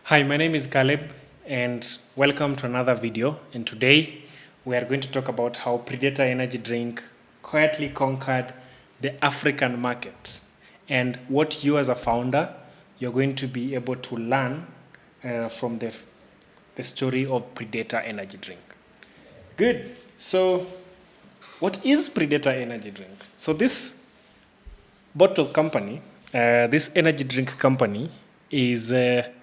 Hi, my name is Caleb and welcome to another video. And today we are going to talk about how Predator Energy Drink quietly conquered the African market and what you as a founder, you're going to be able to learn from the story of Predator Energy Drink. Good. So what is Predator Energy Drink? So this bottle company, this energy drink company is a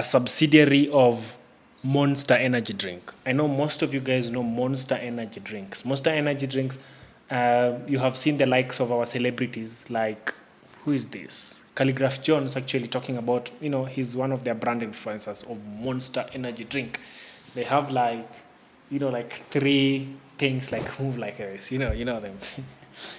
subsidiary of Monster Energy Drink. I know most of you guys know Monster Energy Drinks. Monster Energy Drinks, you have seen the likes of our celebrities like, who is this? Calligraph Jones actually talking about, he's one of their brand influencers of Monster Energy Drink. They have like three things like move like this, you know them.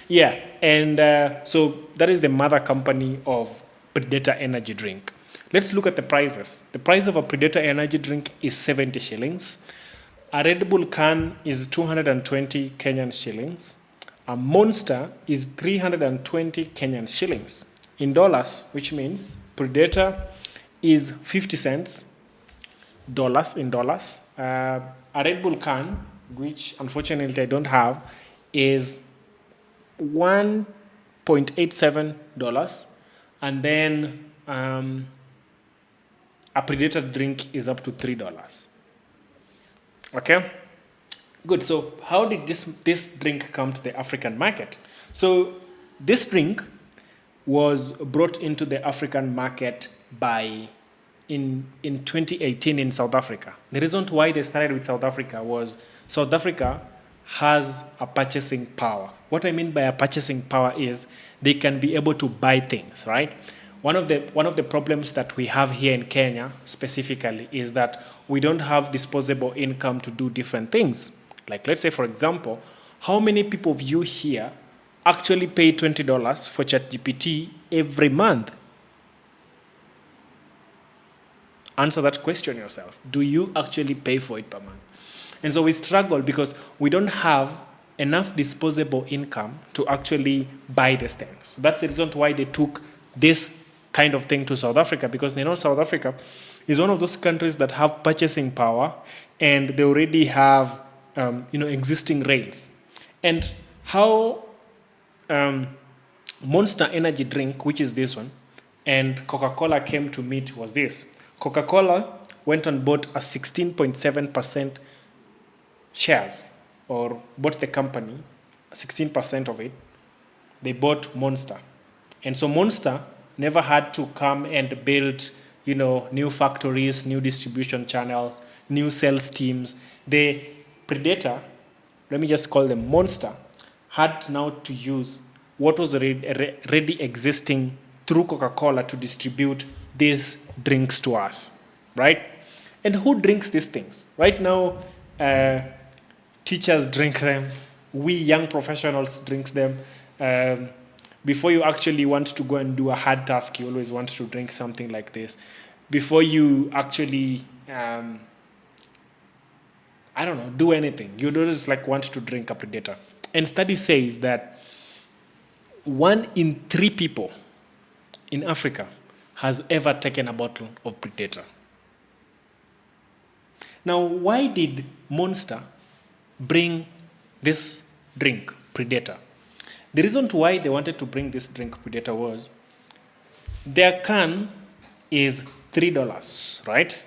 Yeah, and so that is the mother company of Predator Energy Drink. Let's look at the prices. The price of a Predator Energy Drink is 70 shillings. A Red Bull can is 220 Kenyan shillings. A Monster is 320 Kenyan shillings. In dollars, which means Predator is 50 cents dollars in dollars. A Red Bull can, which unfortunately I don't have, is $1.87. And then a Predator drink is up to $3. Okay? Good. So how did this drink come to the African market? So this drink was brought into the African market in 2018 in South Africa. The reason why they started with South Africa was South Africa has a purchasing power. What I mean by a purchasing power is they can be able to buy things, right? One of the problems that we have here in Kenya specifically is that we don't have disposable income to do different things. Like, let's say, for example, how many people of you here actually pay $20 for ChatGPT every month? Answer that question yourself. Do you actually pay for it per month? And so we struggle because we don't have enough disposable income to actually buy these things. So that's the reason why they took this kind of thing to South Africa, because they know South Africa is one of those countries that have purchasing power and they already have existing rails. And how Monster Energy Drink, which is this one, and Coca-Cola came to meet was this. Coca-Cola went and bought a 16.7% shares, or bought the company, 16% of it. They bought Monster. And so Monster never had to come and build, new factories, new distribution channels, new sales teams. The Predator, let me just call them Monster, had now to use what was already existing through Coca-Cola to distribute these drinks to us, right? And who drinks these things? Right now, teachers drink them. We young professionals drink them. Before you actually want to go and do a hard task, you always want to drink something like this. Before you actually, do anything, you always want to drink a Predator. And study says that 1 in 3 people in Africa has ever taken a bottle of Predator. Now, why did Monster bring this drink, Predator? The reason why they wanted to bring this drink, Predator, was their can is $3, right?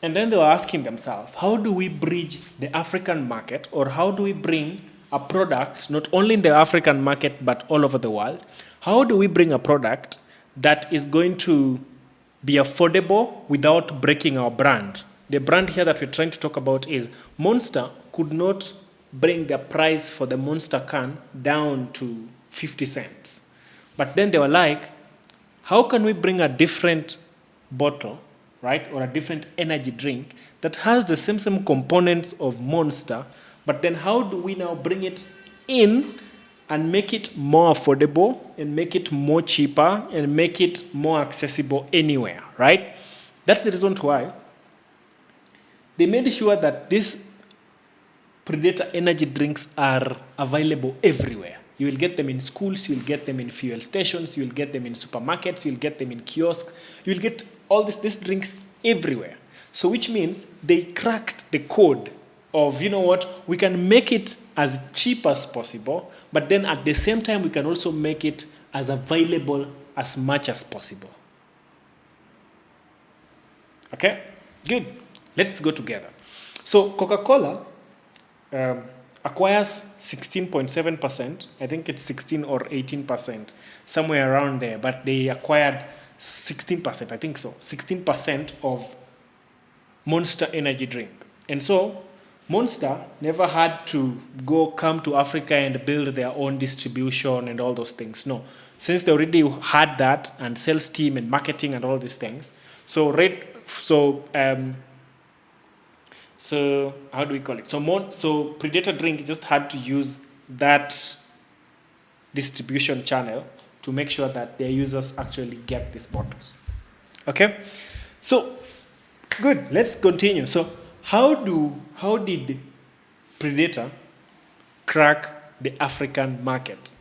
And then they were asking themselves, how do we bridge the African market, or how do we bring a product, not only in the African market, but all over the world? How do we bring a product that is going to be affordable without breaking our brand? The brand here that we're trying to talk about is Monster could not bring the price for the Monster can down to 50 cents. But then they were like, how can we bring a different bottle, right, or a different energy drink that has the same components of Monster, but then how do we now bring it in and make it more affordable and make it more cheaper and make it more accessible anywhere, right? That's the reason why they made sure that these Predator energy drinks are available everywhere. You will get them in schools, you will get them in fuel stations, you will get them in supermarkets, you will get them in kiosks, you will get all these drinks everywhere. So which means they cracked the code of, you know what, we can make it as cheap as possible, but then at the same time, we can also make it as available as much as possible. Okay, good. Let's go together. So Coca-Cola acquires 16.7%. I think it's 16 or 18%, somewhere around there. But they acquired 16%, I think so, 16% of Monster energy drink. And so Monster never had to come to Africa and build their own distribution and all those things. No, since they already had that and sales team and marketing and all these things. So how do we call it? So Predator Drink just had to use that distribution channel to make sure that their users actually get these bottles. Okay, so good. Let's continue. So how did Predator crack the African market?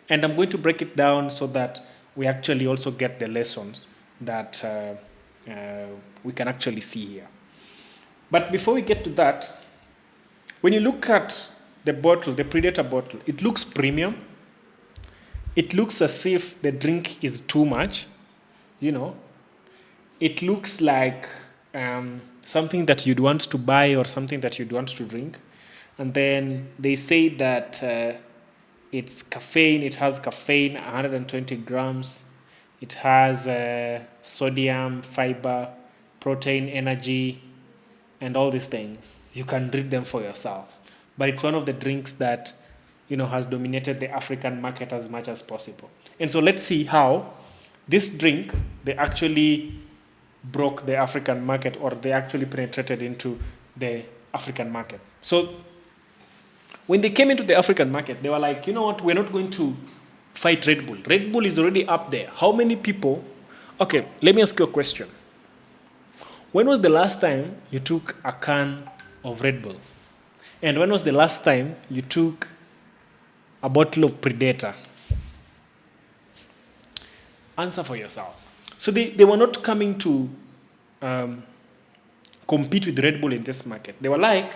And I'm going to break it down so that we actually also get the lessons that we can actually see here. But before we get to that, when you look at the bottle, the Predator bottle, it looks premium. It looks as if the drink is too much, you know. It looks like something that you'd want to buy or something that you'd want to drink. And then they say that it's caffeine. It has caffeine, 120 grams. It has sodium, fiber, protein, energy, and all these things. You can read them for yourself. But it's one of the drinks that, you know, has dominated the African market as much as possible. And so let's see how this drink, they actually broke the African market, or they actually penetrated into the African market. So when they came into the African market, they were like, you know what, we're not going to fight Red Bull. Red Bull is already up there. How many people? Okay, let me ask you a question. When was the last time you took a can of Red Bull? And when was the last time you took a bottle of Predator? Answer for yourself. So they were not coming to compete with Red Bull in this market. They were like,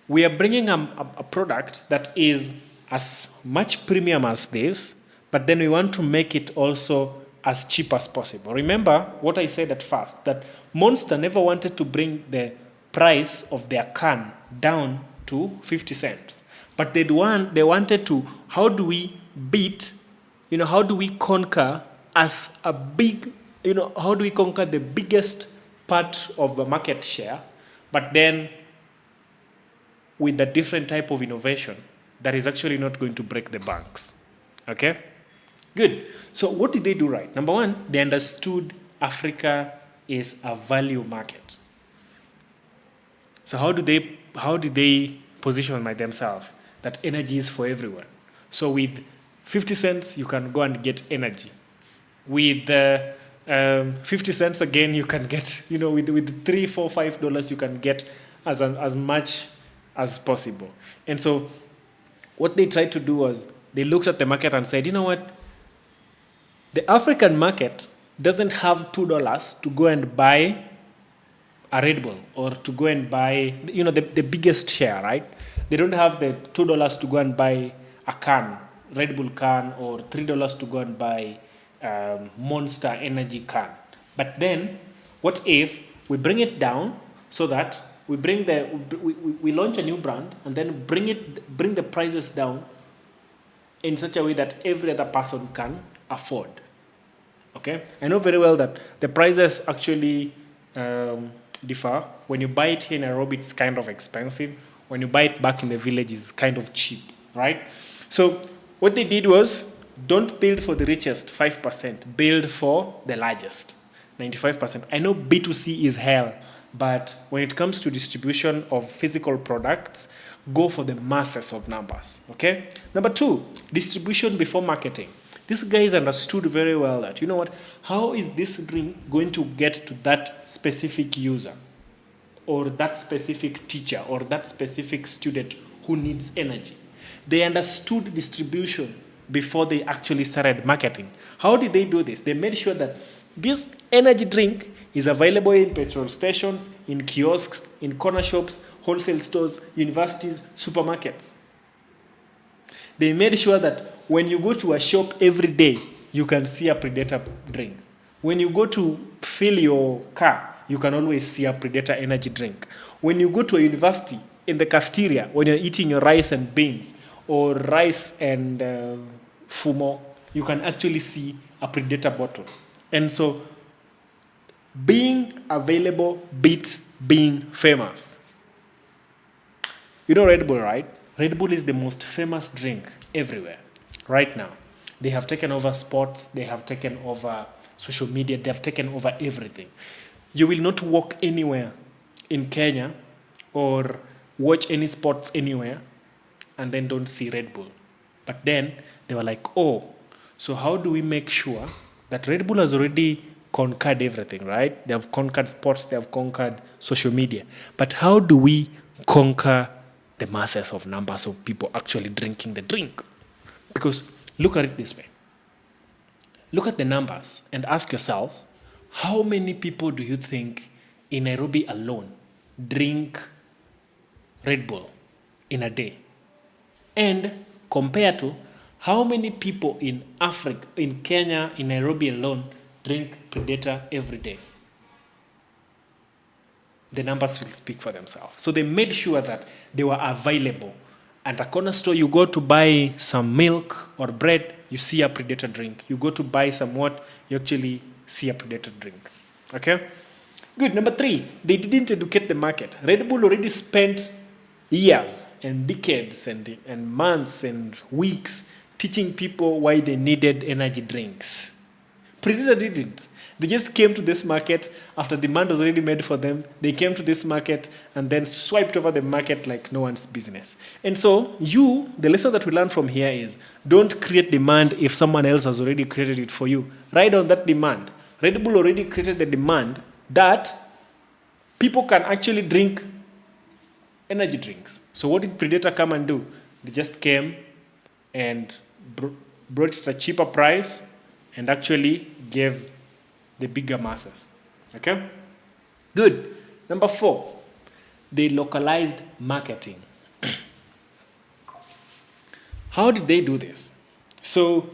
we are bringing a product that is as much premium as this, but then we want to make it also as cheap as possible. Remember what I said at first, that Monster never wanted to bring the price of their can down to 50 cents. But they wanted to, how do we beat, how do we conquer as a big, how do we conquer the biggest part of the market share, but then with a different type of innovation that is actually not going to break the banks. Okay? Good. So what did they do right? Number one, they understood Africa is a value market. So how did they position by themselves that energy is for everyone? So with 50 cents, you can go and get energy. With 50 cents again, you can get, with $3, $4, $5, you can get as much as possible. And so what they tried to do was they looked at the market and said, you know what? The African market doesn't have $2 to go and buy a Red Bull or to go and buy, the biggest share, right? They don't have the $2 to go and buy a can, Red Bull can, or $3 to go and buy Monster energy can. But then, what if we bring it down so that we launch a new brand and then bring the prices down in such a way that every other person can afford. Okay, I know very well that the prices actually differ. When you buy it here in Nairobi, it's kind of expensive. When you buy it back in the village, it's kind of cheap, right? So what they did was, don't build for the richest 5%, build for the largest 95%. I know B2C is hell, but when it comes to distribution of physical products, go for the masses of numbers, okay? Number two, distribution before marketing. These guys understood very well that, you know what, how is this drink going to get to that specific user or that specific teacher or that specific student who needs energy? They understood distribution before they actually started marketing. How did they do this? They made sure that This energy drink is available in petrol stations, in kiosks, in corner shops, wholesale stores, universities, supermarkets. They made sure that when you go to a shop every day, you can see a Predator drink. When you go to fill your car, you can always see a Predator energy drink. When you go to a university, in the cafeteria, when you're eating your rice and beans, or rice and fumo, you can actually see a Predator bottle. And so, being available beats being famous. You know Red Bull, right? Red Bull is the most famous drink everywhere right now. They have taken over sports, they have taken over social media, they have taken over everything. You will not walk anywhere in Kenya or watch any sports anywhere and then don't see Red Bull. But then they were like, oh, so how do we make sure that Red Bull has already conquered everything, right? They have conquered sports, they have conquered social media. But how do we conquer the masses of numbers of people actually drinking the drink? Because look at it this way. Look at the numbers and ask yourself, how many people do you think in Nairobi alone drink Red Bull in a day? And compare to how many people in Africa, in Kenya, in Nairobi alone drink Predator every day? The numbers will speak for themselves. So they made sure that they were available. At a corner store, you go to buy some milk or bread, you see a Predator drink. You go to buy some what, you actually see a Predator drink. Okay? Good. Number 3, they didn't educate the market. Red Bull already spent years and decades and months and weeks teaching people why they needed energy drinks. Predator didn't. They just came to this market after demand was already made for them. They came to this market and then swiped over the market like no one's business. And so the lesson that we learn from here is don't create demand if someone else has already created it for you. Ride on that demand. Red Bull already created the demand that people can actually drink energy drinks. So what did Predator come and do? They just came and brought it at a cheaper price and actually gave the bigger masses. Okay? Good. Number 4, they localized marketing. How did they do this? So,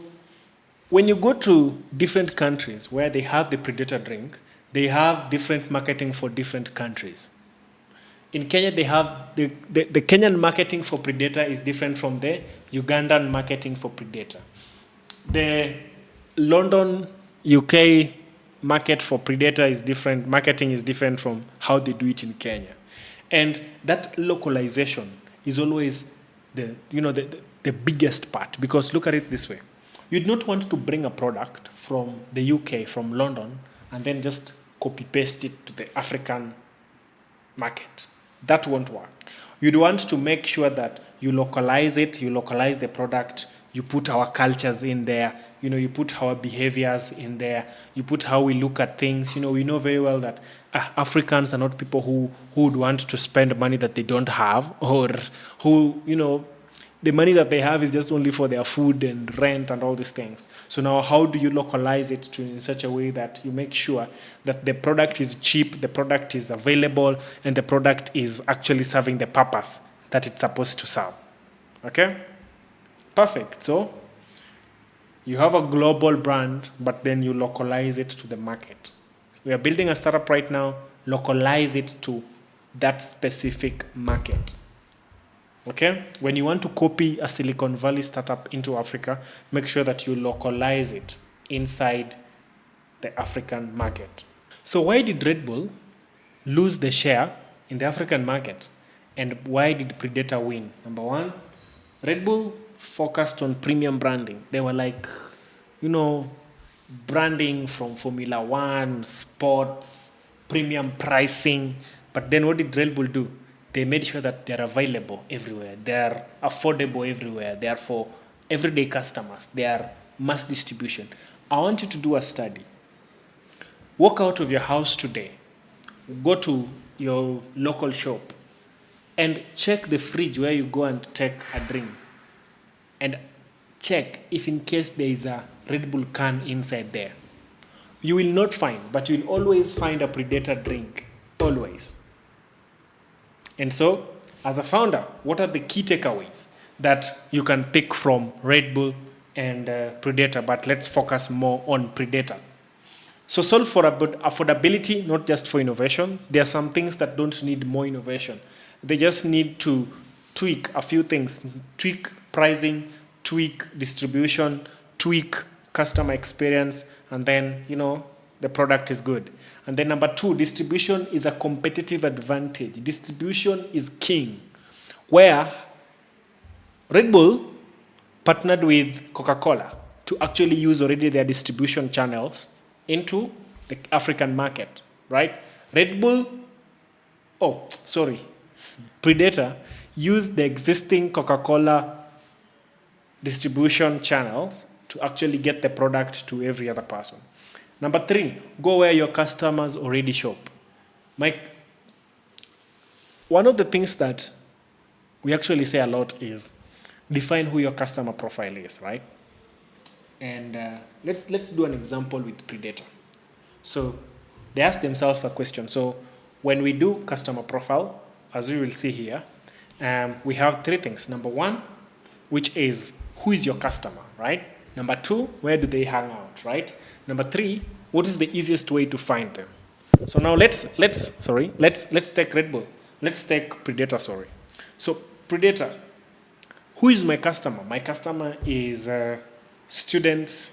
when you go to different countries where they have the Predator drink, they have different marketing for different countries. In Kenya, they have the Kenyan marketing for Predator is different from the Ugandan marketing for Predator. The London, UK market for Predator is different. Marketing is different from how they do it in Kenya. And that localization is always the biggest part, because look at it this way. You'd not want to bring a product from the UK, from London, and then just copy paste it to the African market. That won't work. You'd want to make sure that you localize it, you localize the product, you put our cultures in there, you put our behaviors in there, you put how we look at things. We know very well that Africans are not people who would want to spend money that they don't have, or who, the money that they have is just only for their food and rent and all these things. So now how do you localize it in such a way that you make sure that the product is cheap, the product is available, and the product is actually serving the purpose that it's supposed to serve? Okay? Perfect. So you have a global brand, but then you localize it to the market. We are building a startup right now, localize it to that specific market. Okay? When you want to copy a Silicon Valley startup into Africa, make sure that you localize it inside the African market. So why did Red Bull lose the share in the African market? And why did Predator win? Number 1, Red Bull focused on premium branding. They were like, branding from Formula One, sports, premium pricing. But then what did Red Bull do? They made sure that they're available everywhere. They're affordable everywhere. They are for everyday customers. They are mass distribution. I want you to do a study. Walk out of your house today. Go to your local shop and check the fridge where you go and take a drink. And check if in case there is a Red Bull can inside there. You will not find, but you'll always find a Predator drink. Always. And so, as a founder, what are the key takeaways that you can pick from Red Bull and Predator? But let's focus more on Predator. So solve for affordability, not just for innovation. There are some things that don't need more innovation. They just need to tweak a few things. Tweak pricing, tweak distribution, tweak customer experience, and then, the product is good. And then number 2, distribution is a competitive advantage. Distribution is king. Where Red Bull partnered with Coca-Cola to actually use already their distribution channels into the African market, right? Predator used the existing Coca-Cola distribution channels to actually get the product to every other person. Number 3, go where your customers already shop. One of the things that we actually say a lot is define who your customer profile is, right? And let's do an example with Predator. So they ask themselves a question. So when we do customer profile, as we will see here, we have 3 things. Number 1, which is who is your customer, right? Number 2, where do they hang out, right? Number 3, what is the easiest way to find them? So now let's take Red Bull. Let's take Predator, sorry. So Predator, who is my customer? My customer is students,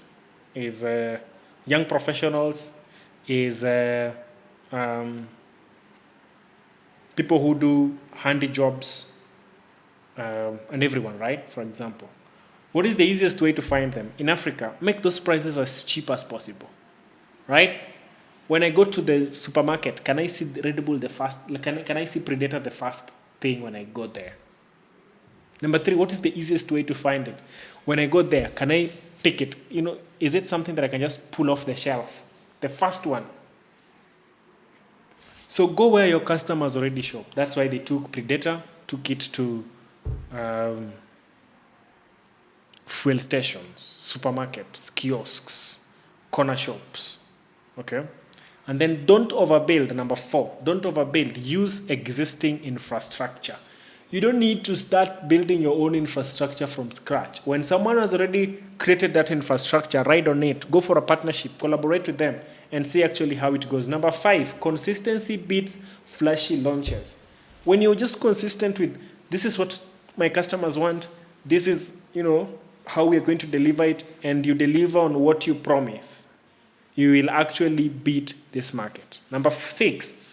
is young professionals, is people who do handy jobs, and everyone, right? For example. What is the easiest way to find them? In Africa, make those prices as cheap as possible, right? When I go to the supermarket, can I see Red Bull the first? Can I see Predator the first thing when I go there? Number 3, what is the easiest way to find it? When I go there, can I pick it? Is it something that I can just pull off the shelf? The first one. So go where your customers already shop. That's why they took Predator, took it to fuel stations, supermarkets, kiosks, corner shops. Okay? And then don't overbuild. Number 4, don't overbuild. Use existing infrastructure. You don't need to start building your own infrastructure from scratch. When someone has already created that infrastructure, ride on it, go for a partnership, collaborate with them, and see actually how it goes. Number 5, consistency beats flashy launches. When you're just consistent with, this is what my customers want, this is, how we are going to deliver it, and you deliver on what you promise, you will actually beat this market. Number 6,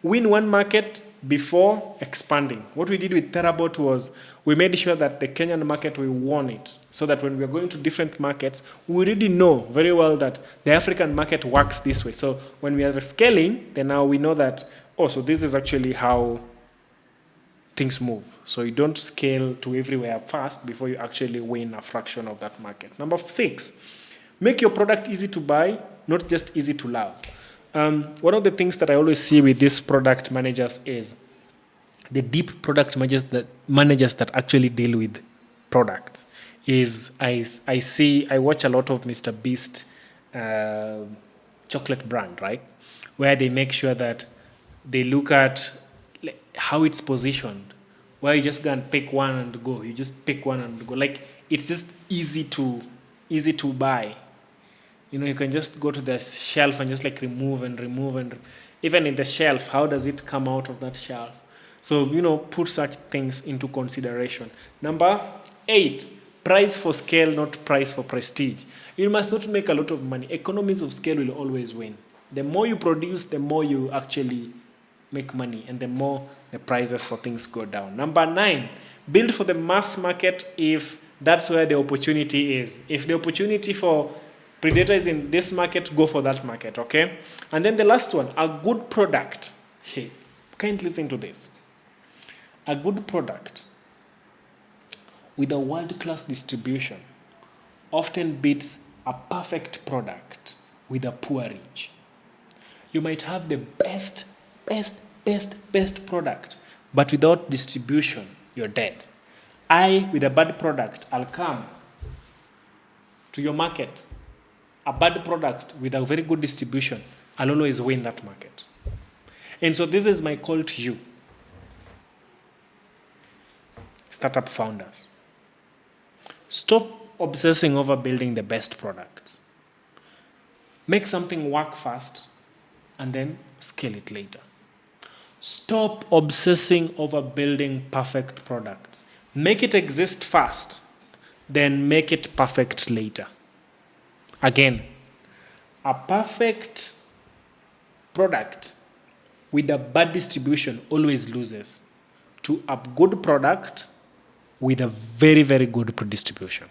win one market before expanding. What we did with Terabot was we made sure that the Kenyan market, we won it, so that when we are going to different markets, we already know very well that the African market works this way. So when we are scaling, then now we know that, so this is actually how things move. So you don't scale to everywhere fast before you actually win a fraction of that market. Number 6, make your product easy to buy, not just easy to love. One of the things that I always see with these product managers is the deep product managers that actually deal with products. Is I watch a lot of Mr. Beast chocolate brand, right? Where they make sure that they look at how it's positioned, where you just go and pick one and go. You just pick one and go. Like, it's just easy to buy. You can just go to the shelf and just remove and even in the shelf, how does it come out of that shelf? So, put such things into consideration. Number 8, price for scale, not price for prestige. You must not make a lot of money. Economies of scale will always win. The more you produce, the more you actually make money, and the more the prices for things go down. Number 9, build for the mass market if that's where the opportunity is. If the opportunity for Predator is in this market, go for that market, okay? And then the last one, a good product. Hey, can't listen to this. A good product with a world-class distribution often beats a perfect product with a poor reach. You might have the best product, but without distribution, you're dead. With a bad product, I'll come to your market. a bad product with a very good distribution, I'll always win that market. And so this is my call to you, startup founders. Stop obsessing over building the best products. Make something work fast and then scale it later. Stop obsessing over building perfect products. Make it exist fast, then make it perfect later. Again, a perfect product with a bad distribution always loses to a good product with a very, very good distribution.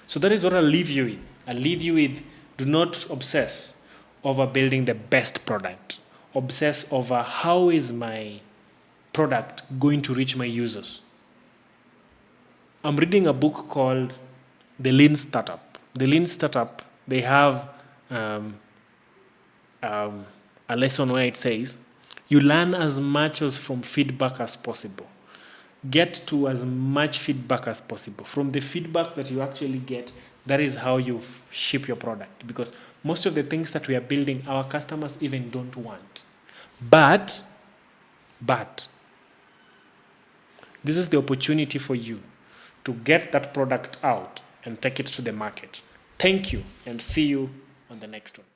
So that is what I'll leave you with. I'll leave you with, do not obsess over building the best product. Obsess over how is my product going to reach my users. I'm reading a book called The Lean Startup. The Lean Startup, they have a lesson where it says, you learn as much as from feedback as possible. Get to as much feedback as possible. From the feedback that you actually get, that is how you ship your product. Because most of the things that we are building, our customers even don't want. But, this is the opportunity for you to get that product out and take it to the market. Thank you, and see you on the next one.